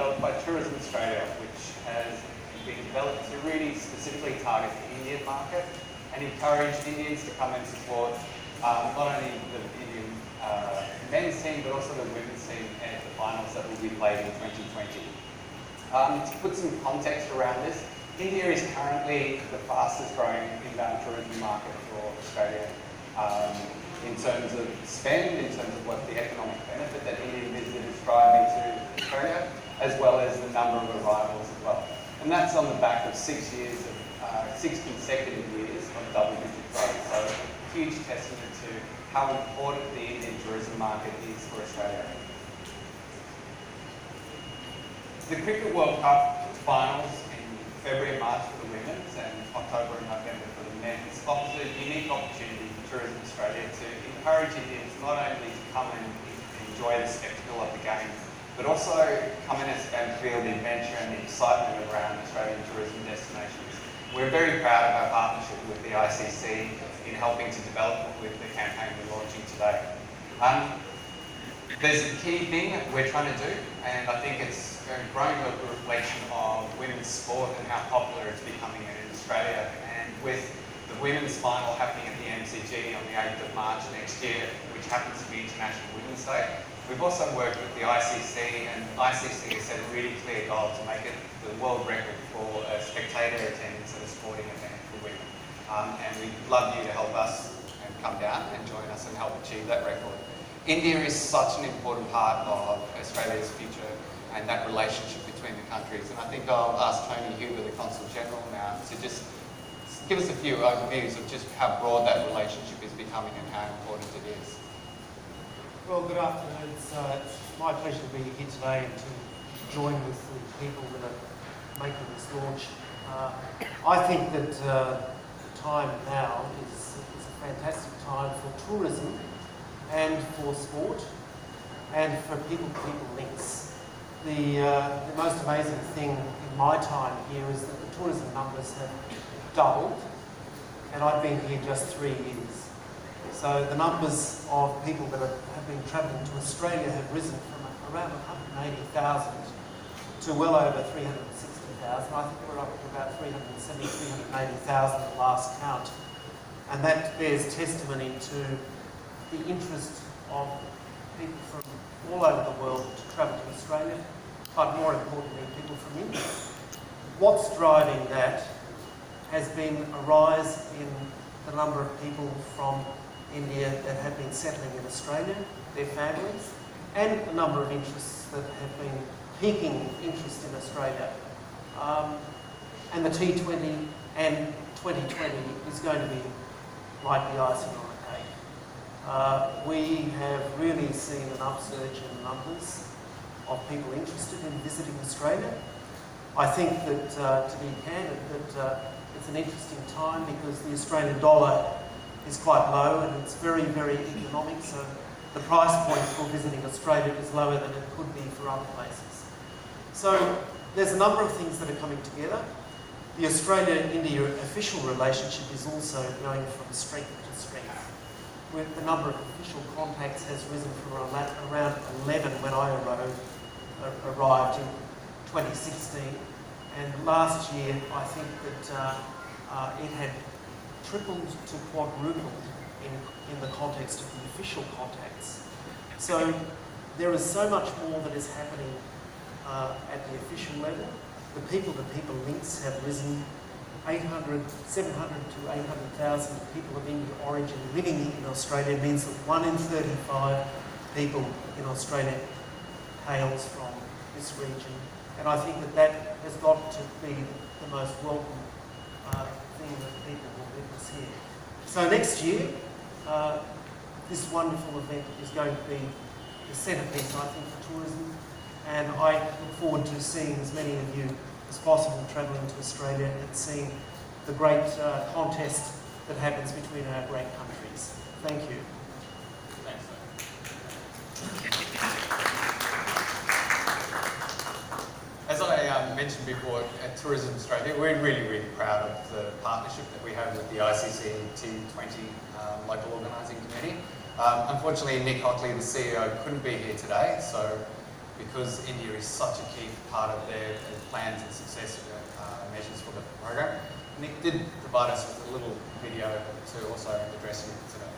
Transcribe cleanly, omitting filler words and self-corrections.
developed by Tourism Australia, which has been developed to really specifically target the Indian market and encourage Indians to come and support not only the Indian men's team, but also the women's team at the finals that will be played in 2020. To put some context around this, India is currently the fastest growing inbound tourism market for Australia in terms of spend, in terms of what the economic benefit that Indian visitors drive into Australia, as well as the number of arrivals as well. And that's on the back of 6 consecutive years of double-digit growth. So a huge testament to how important the Indian tourism market is for Australia. The Cricket World Cup finals in February and March for the women's and October and November for the men's offers a unique opportunity for Tourism Australia to encourage Indians not only to come and enjoy the spectacle of the game, but also come in and feel the adventure and the excitement around Australian tourism destinations. We're very proud of our partnership with the ICC in helping to develop with the campaign we're launching today. There's a key thing that we're trying to do, and I think it's a growing reflection of women's sport and how popular it's becoming in Australia. And with the women's final happening at the MCG on the 8th of March next year, which happens to be International Women's Day, we've also worked with the ICC, and ICC has set a really clear goal to make it the world record for spectator attendance at a sporting event for women. And we'd love you to help us and come down and join us and help achieve that record. India is such an important part of Australia's future and that relationship between the countries. And I think I'll ask Tony Huber, the Consul General now, to just give us a few overviews of just how broad that relationship is becoming and how important it is. Well, good afternoon. It's my pleasure to be here today and to join with the people that are making this launch. I think that the time now is a fantastic time for tourism and for sport and for people-to-people links. The most amazing thing in my time here is that the tourism numbers have doubled, and I've been here just 3 years. So the numbers of people that have been travelling to Australia have risen from around 180,000 to well over 360,000. I think we're up to about 370,000, 380,000 at last count. And that bears testimony to the interest of people from all over the world to travel to Australia, but more importantly, people from India. What's driving that has been a rise in the number of people from India that have been settling in Australia, their families, and a number of interests that have been piquing interest in Australia. And the T20 and 2020 is going to be like the icing on the cake. We have really seen an upsurge in numbers of people interested in visiting Australia. I think that, to be candid, that it's an interesting time because the Australian dollar is quite low and it's very, very economic, so the price point for visiting Australia is lower than it could be for other places. So there's a number of things that are coming together. The Australia-India official relationship is also going from strength to strength. With the number of official contacts has risen from around 11 when I arrived in 2016, and last year I think that it had tripled to quadrupled in the context of the official contacts. So there is so much more that is happening at the official level. The people-to-people links have risen. 700 to 800,000 people of Indian origin living in Australia means that 1 in 35 people in Australia hails from this region. And I think that that has got to be the most welcome thing that people will witness here. So next year, this wonderful event is going to be the centrepiece, I think, for tourism. And I look forward to seeing as many of you as possible travelling to Australia and seeing the great contest that happens between our great countries. Thank you. Thanks, As I mentioned before, at Tourism Australia, we're really, really proud of the partnership that we have with the ICC T20 Local Organising Committee. Unfortunately, Nick Hockley, the CEO, couldn't be here today, so because India is such a key part of their plans and success measures for the program. Nick did provide us with a little video to also address you today.